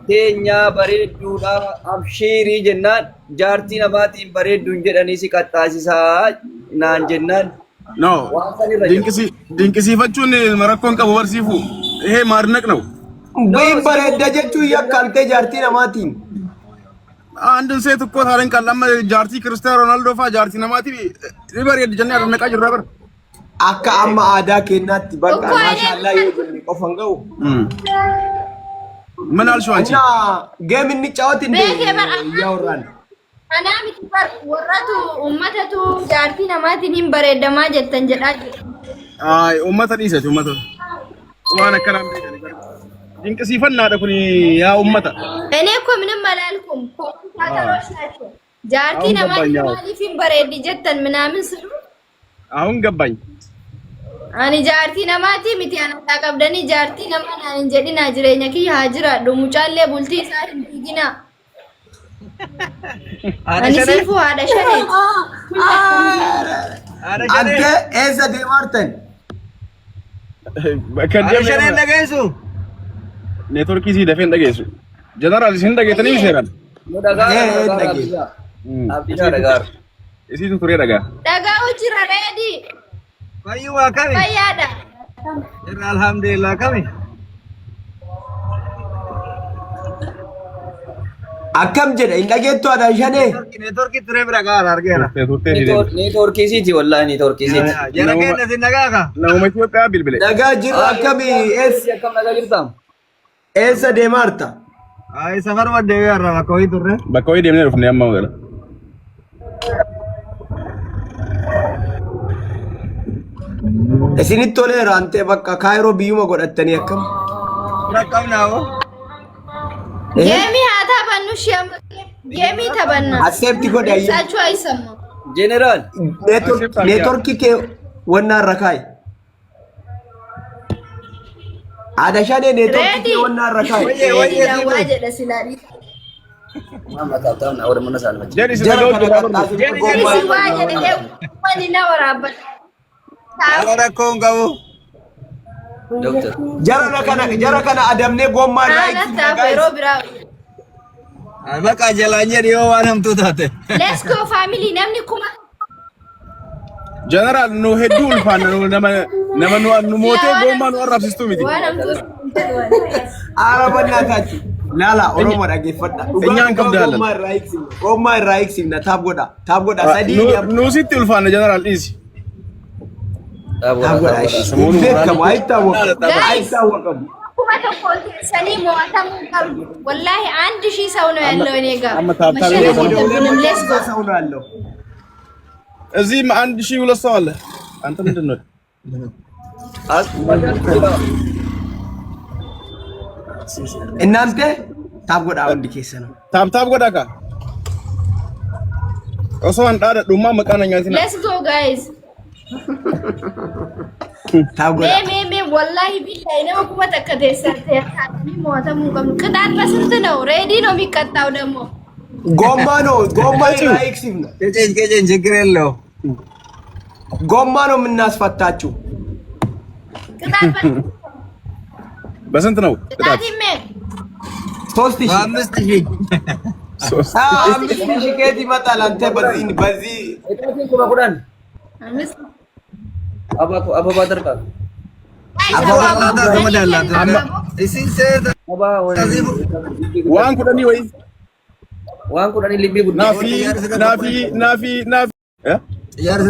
Teenya bareedduudha abshiirii jennaan jaartii namaatiin bareedduun jedhanii si qaxxaasisaa naan jennaan. No, dinqisiifachuun rakkoon qabu barsiifu maarnaq ነው ወይ bareedda jechuun yakkaltee jaartii namaatiin. አንድን ሴት እኮ ታረን ቀላማ ጃርቲ ክርስቲያኖ ሮናልዶ ፋ ጃርቲ ነማቲ ሪበሬድ ጀነ ያደነቃ ጅራ በር akka amma aadaa kennaatti bakka maashaallah yoo jenne qofan ga'u ምን አልሽው አንቺ ጌም እንጫወት እንዴ ያወራን ana miti bar warratu ummatatu jaartii namaatiin bareedamaa jettan jedhaa ay ummata dhiisati ummata waan akkanaan beekani dinqisiifannaadha kun yaa ummata እኔ እኮ ምንም አላልኩም ኮምፒውተሮች ናቸው jaartii namaatiin maaliif bareedi jettan ምናምን ስሉ አሁን ገባኝ ani jaartii namaatii miti ana qabdanii jaartii namaa naan jedhina jireenya kiyya haa jiraadhu mucaallee bultii isaa hin diigina ani sifu haadha shanee ante eessa deemartan haadha shanee dhageessu neetworkii si dafeen dhageessu jeneraal isin dhageetanii seeran isiitu turee dhagaa dhagaa'u jira reedi fayyuma kami fayyaadha irra alhamdulillah kami akkam jedha hin dhageettu haadha shanee neetworkii turee bira gaara argeera neetworkii siiti wallahi neetworkii siiti jara keenya sin dhagaaka nama Itoophiyaa bilbile dhagaa jiru akkami akkam dhagaa jirtam eessa deemarta ay safar wadde garra bakka hoyi turre bakka hoyi deemnee dhufne amma magala isinit toleera ante bakka kaayiroo biyyuma godhattanii akkam rakkamnaawo geemii haa taphannu geemii taphanna accept godha saachuu aysamma general neetworkii kee wannaan rakaay haadha shanee neetworkii kee wannaan rakaay waa jedha silaadhi mama taataamna awra mana salma jedhi si dhagaa si waa jedhe wani na waraabbata rakkoon qabu doctor jara kana adamnee gommaa bakka jalaan jedhi yoo waan hamtuu taate let's go family namni kuma jeneraal nu hedduu ulfaanna nama nu mootee gommaa nu arrabsistu miti waan hamtuu arabannaa taati lala oromoo dhageeffadha Enyaan qabda haala. gommaa irraa eegsimna taab godha sadii nu sitti ulfaanna jeneraal dhiisi taab godha beekamu አይታወቀም kuma tokko sanii mo'atamuu qabdu wallahi አንድ ሺህ ሰው ነው ያለው እኔ ጋር amma taabtaab let's go ሰው ነው ያለው እዚህም 1200 ሰው አለ አንተ ምንድን ነው እናንተ taab godha hundi keessa ነው taabtaab godhaa ka osoo an dhaadha dhummaa maqaan nyaatina let's go guys taab godha me wallahi billahi nama kuma takka teessarte akkaatamii mo'atamuu qabnu ቅጣት በስንት ነው ሬዲ ነው የሚቀጣው ደግሞ ጎማ ነው ጎማ irraa eegsimna keጨኝ ችግር የለው ጎማ ነው የምናስፈታችሁ ቅጣት በስንት ነው ቅጣት ይሜ 3000 አምስት ሺህ 5000 ከየት ይመጣል አንተ በዚህ edatin kuma kudan አምስት ababa darba አባባታ ተመዳላት እሲን ሰት aba waan kudhanii wayi waan kudhanii libbii guddaa naafi yaar